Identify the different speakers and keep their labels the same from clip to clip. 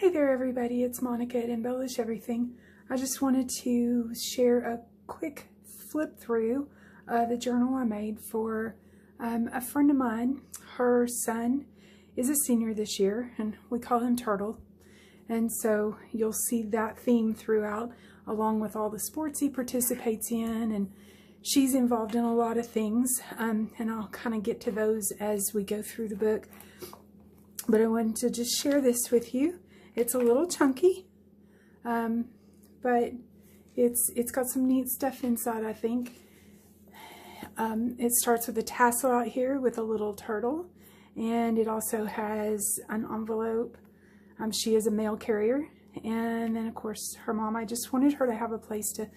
Speaker 1: Hey there everybody, it's Monica at Embellish Everything. I just wanted to share a quick flip through the journal I made for a friend of mine. Her son is a senior this year and we call him Turtle. And so you'll see that theme throughout along with all the sports he participates in, and she's involved in a lot of things, and I'll kind of get to those as we go through the book. But I wanted to just share this with you. It's a little chunky, but it's got some neat stuff inside, I think. It starts with a tassel out here with a little turtle, and it also has an envelope. She is a mail carrier, and then of course her mom, I just wanted her to have a place to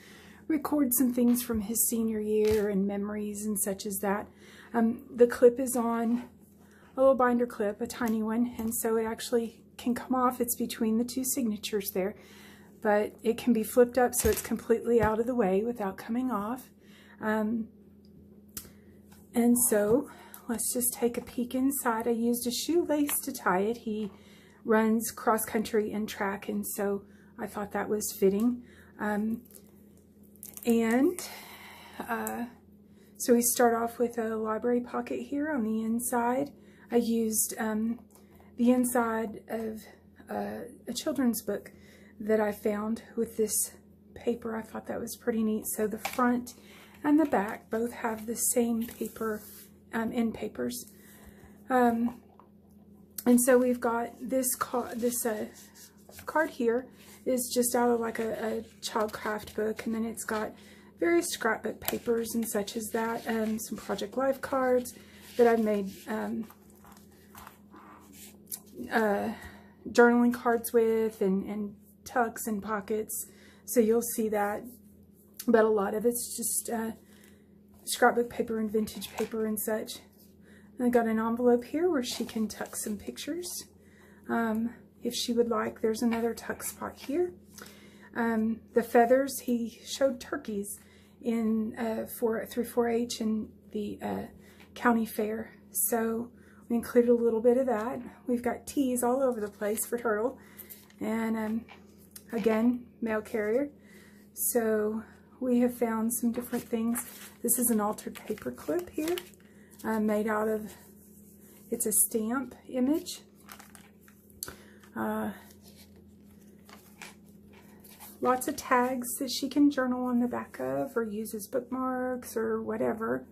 Speaker 1: record some things from his senior year and memories and such as that. The clip is on a little binder clip, a tiny one, and so it actually can come off. It's between the two signatures there, but it can be flipped up so it's completely out of the way without coming off. And so let's just take a peek inside. I used a shoelace to tie it. He runs cross country and track, and so I thought that was fitting. So we start off with a library pocket here on the inside. I used the inside of a children's book that I found with this paper. I thought that was pretty neat. So the front and the back both have the same paper, end papers. And so we've got this card here is just out of like a child craft book, and then it's got various scrapbook papers and such as that, some Project Life cards that I've made journaling cards with, and tucks and pockets, so you'll see that, but a lot of it's just scrapbook paper and vintage paper and such. And I got an envelope here where she can tuck some pictures if she would like. There's another tuck spot here. The feathers, he showed turkeys in through 4-H and the county fair, so we included a little bit of that. We've got teas all over the place for Turtle, and again, mail carrier. So we have found some different things. This is an altered paper clip here, made out of, it's a stamp image. Lots of tags that she can journal on the back of or use as bookmarks or whatever.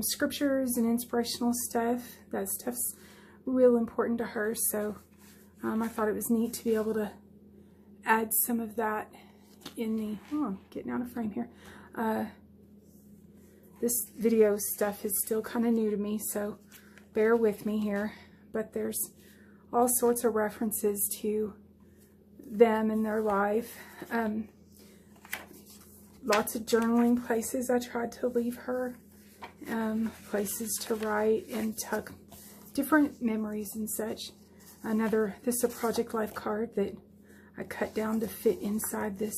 Speaker 1: Scriptures and inspirational stuff. That stuff's real important to her, so I thought it was neat to be able to add some of that in the, getting out of frame here. This video stuff is still kind of new to me, so bear with me here, but there's all sorts of references to them and their life. Lots of journaling places I tried to leave her. Places to write and tuck different memories and such. This is a Project Life card that I cut down to fit inside this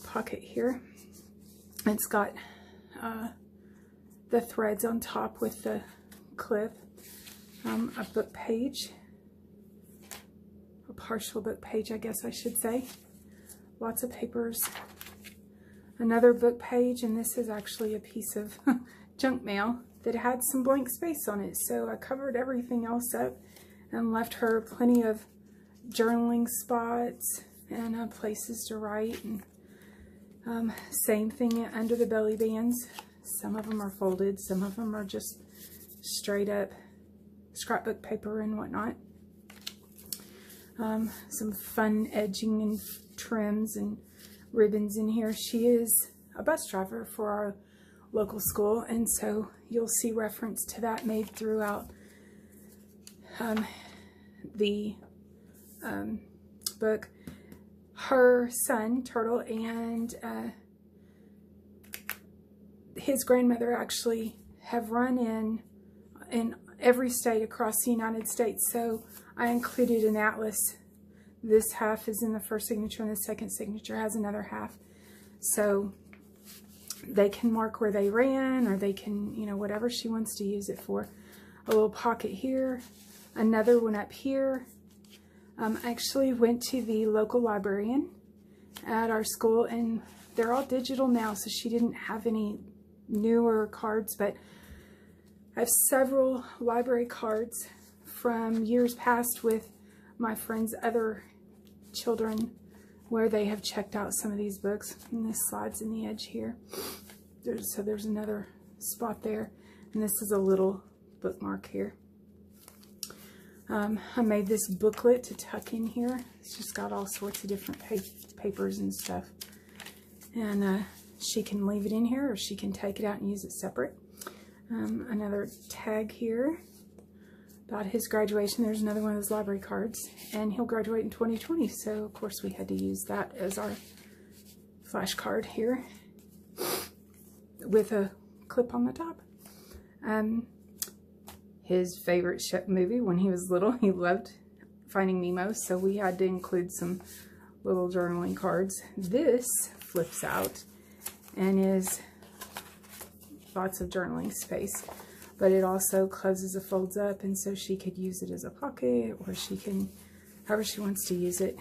Speaker 1: pocket here. It's got the threads on top with the clip, a book page, a partial book page, I guess I should say. Lots of papers. Another book page, and this is actually a piece of junk mail that had some blank space on it, so I covered everything else up and left her plenty of journaling spots and places to write. And same thing under the belly bands. Some of them are folded, some of them are just straight up scrapbook paper and whatnot. Some fun edging and trims and ribbons in here. She is a bus driver for our local school, and so you'll see reference to that made throughout the book. Her son, Turtle, and his grandmother actually have run in every state across the United States, so I included an atlas. This half is in the first signature, and the second signature has another half. So they can mark where they ran, or they can, whatever she wants to use it for. A little pocket here, another one up here, I actually went to the local librarian at our school, and they're all digital now, so she didn't have any newer cards, but I have several library cards from years past with my friends' other children where they have checked out some of these books, and this slides in the edge here. So there's another spot there, and this is a little bookmark here. I made this booklet to tuck in here. It's just got all sorts of different papers and stuff. And she can leave it in here, or she can take it out and use it separate. Another tag here about his graduation. There's another one of those library cards. And he'll graduate in 2020, so of course we had to use that as our flashcard here with a clip on the top. His favorite movie when he was little, he loved Finding Nemo, so we had to include some little journaling cards. This flips out and is lots of journaling space, but it also closes and folds up, and so she could use it as a pocket, or she can, however she wants to use it.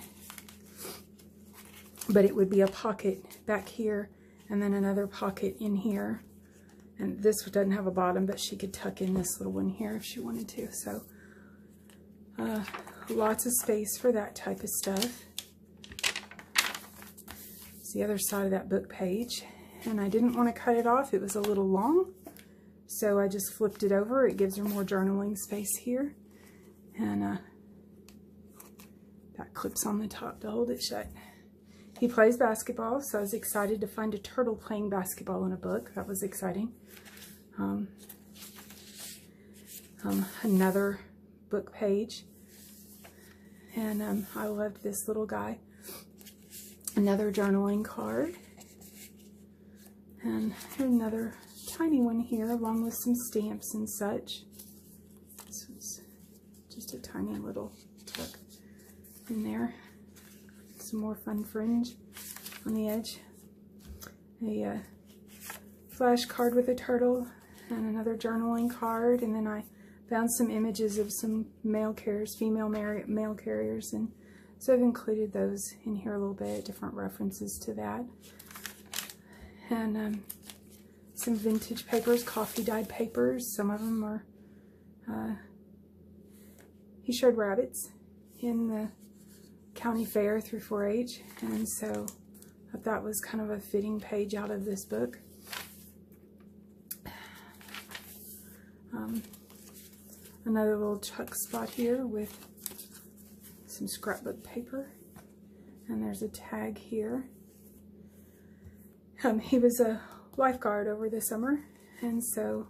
Speaker 1: But it would be a pocket back here, and then another pocket in here. And this doesn't have a bottom, but she could tuck in this little one here if she wanted to. So lots of space for that type of stuff. It's the other side of that book page. And I didn't want to cut it off. It was a little long. So I just flipped it over. It gives her more journaling space here. And that clips on the top to hold it shut. He plays basketball, so I was excited to find a turtle playing basketball in a book. That was exciting. Another book page. And I loved this little guy. Another journaling card. And another tiny one here, along with some stamps and such. This was just a tiny little tuck in there. Some more fun fringe on the edge. A flash card with a turtle, and another journaling card, and then I found some images of some mail carriers, female mail carriers, and so I've included those in here a little bit, different references to that. And some vintage papers, coffee dyed papers. Some of them are, he showed rabbits in the county fair through 4-H, and so I thought that was kind of a fitting page out of this book. Another little tuck spot here with some scrapbook paper, and there's a tag here. He was a lifeguard over the summer, and so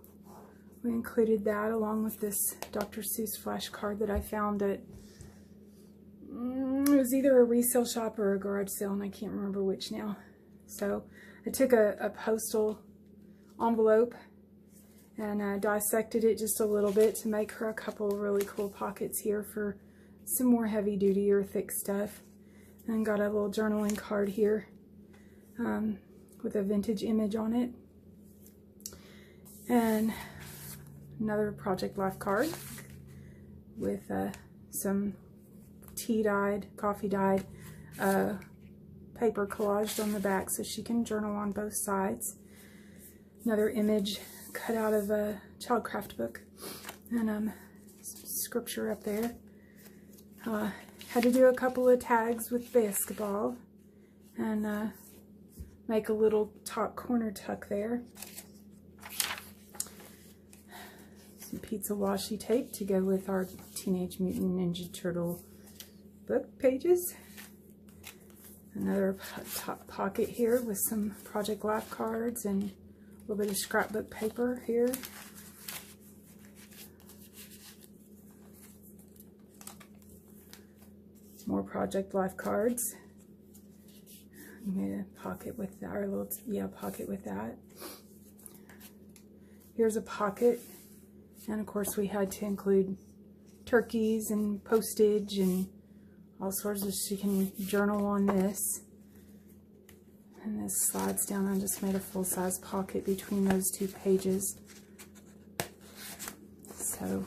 Speaker 1: we included that along with this Dr. Seuss flashcard that I found at it was either a resale shop or a garage sale, and I can't remember which now. So I took a postal envelope and dissected it just a little bit to make her a couple of really cool pockets here for some more heavy duty or thick stuff. And got a little journaling card here with a vintage image on it. And another Project Life card with some tea-dyed, coffee-dyed paper collaged on the back so she can journal on both sides. Another image cut out of a childcraft book, and some scripture up there. Had to do a couple of tags with basketball and make a little top corner tuck there. Some pizza washi tape to go with our Teenage Mutant Ninja Turtle book pages. Another top pocket here with some Project Life cards and a little bit of scrapbook paper here. More Project Life cards. Made a pocket with that, or a little, pocket with that. Here's a pocket, and of course we had to include turkeys and postage and all sorts of, she can journal on this. And this slides down. I just made a full-size pocket between those two pages. So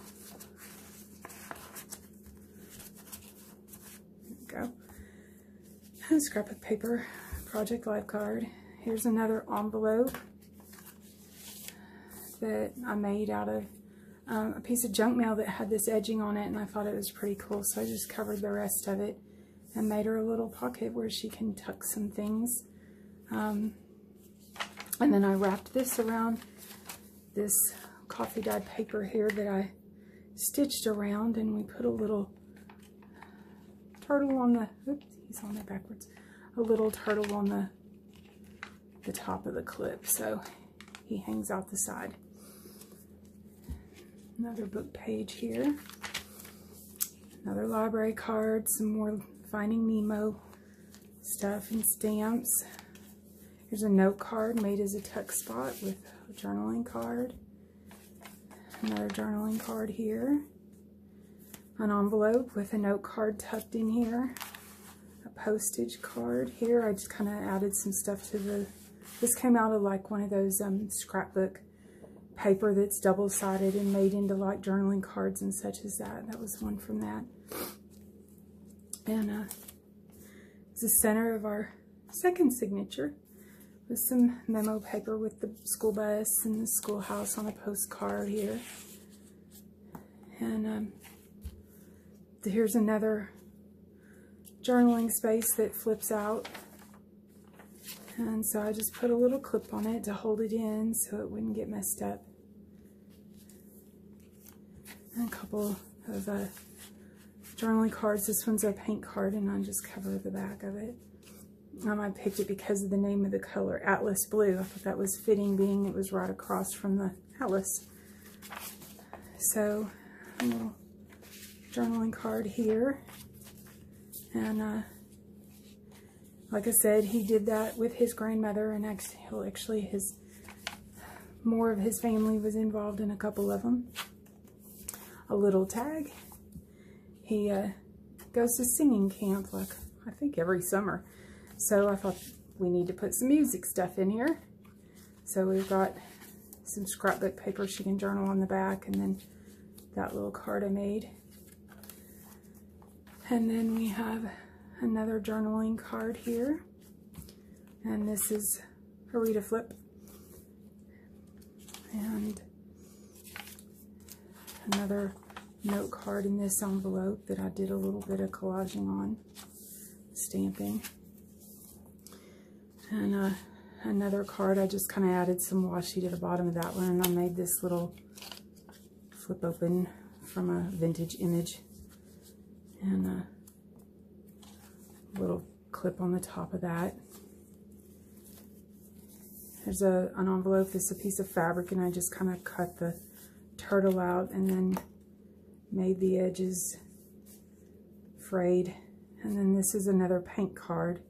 Speaker 1: go. And scrapbook paper, Project Lifeguard. Here's another envelope that I made out of a piece of junk mail that had this edging on it, and I thought it was pretty cool, so I just covered the rest of it and made her a little pocket where she can tuck some things. And then I wrapped this around this coffee dyed paper here that I stitched around, and we put a little turtle on the, oops, he's on there backwards, a little turtle on the top of the clip, so he hangs out the side. Another book page here, another library card, some more Finding Nemo stuff and stamps. Here's a note card made as a tuck spot with a journaling card. Another journaling card here. An envelope with a note card tucked in here. A postage card here. I just kind of added some stuff to the, this came out of like one of those scrapbook paper that's double-sided and made into like journaling cards and such as that. That was one from that. And it's the center of our second signature with some memo paper with the school bus and the schoolhouse on a postcard here. And here's another journaling space that flips out. And so I just put a little clip on it to hold it in so it wouldn't get messed up. And a couple of journaling cards. This one's a paint card, and I just cover the back of it. I picked it because of the name of the color, Atlas Blue. I thought that was fitting, being it was right across from the Atlas. So, a little journaling card here. And like I said, he did that with his grandmother, and actually more of his family was involved in a couple of them. A little tag. He goes to singing camp, like I think every summer. So I thought we need to put some music stuff in here. So we've got some scrapbook paper she can journal on the back, and then that little card I made. And then we have another journaling card here. And this is a read a flip. And another note card in this envelope that I did a little bit of collaging on, stamping. And another card, I just kind of added some washi to the bottom of that one, and I made this little flip open from a vintage image. And a little clip on the top of that. There's an envelope, this is a piece of fabric, and I just kind of cut the turtle out and then made the edges frayed. And then this is another paint card.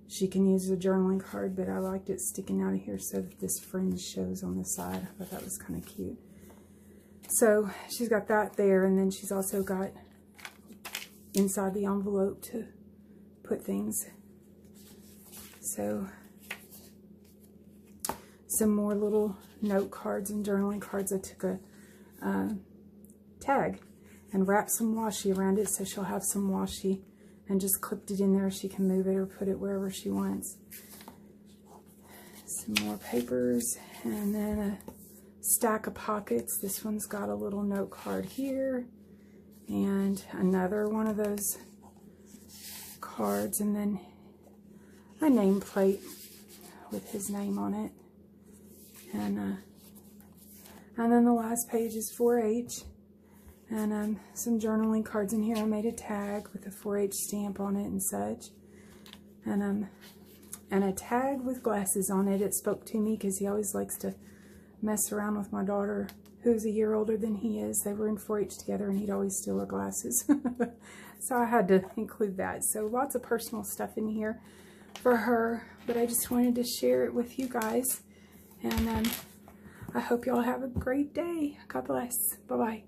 Speaker 1: She can use a journaling card, but I liked it sticking out of here so that this fringe shows on the side. I thought that was kind of cute. So she's got that there, and then she's also got inside the envelope to put things. So some more little note cards and journaling cards. I took a tag and wrapped some washi around it so she'll have some washi, and just clipped it in there. She can move it or put it wherever she wants. Some more papers, and then a stack of pockets. This one's got a little note card here, and another one of those cards, and then a nameplate with his name on it. And then the last page is 4-H. And some journaling cards in here. I made a tag with a 4-H stamp on it and such. And a tag with glasses on it. It spoke to me because he always likes to mess around with my daughter, who's a year older than he is. They were in 4-H together, and he'd always steal her glasses. So I had to include that. So lots of personal stuff in here for her. But I just wanted to share it with you guys. And I hope y'all have a great day. God bless. Bye-bye.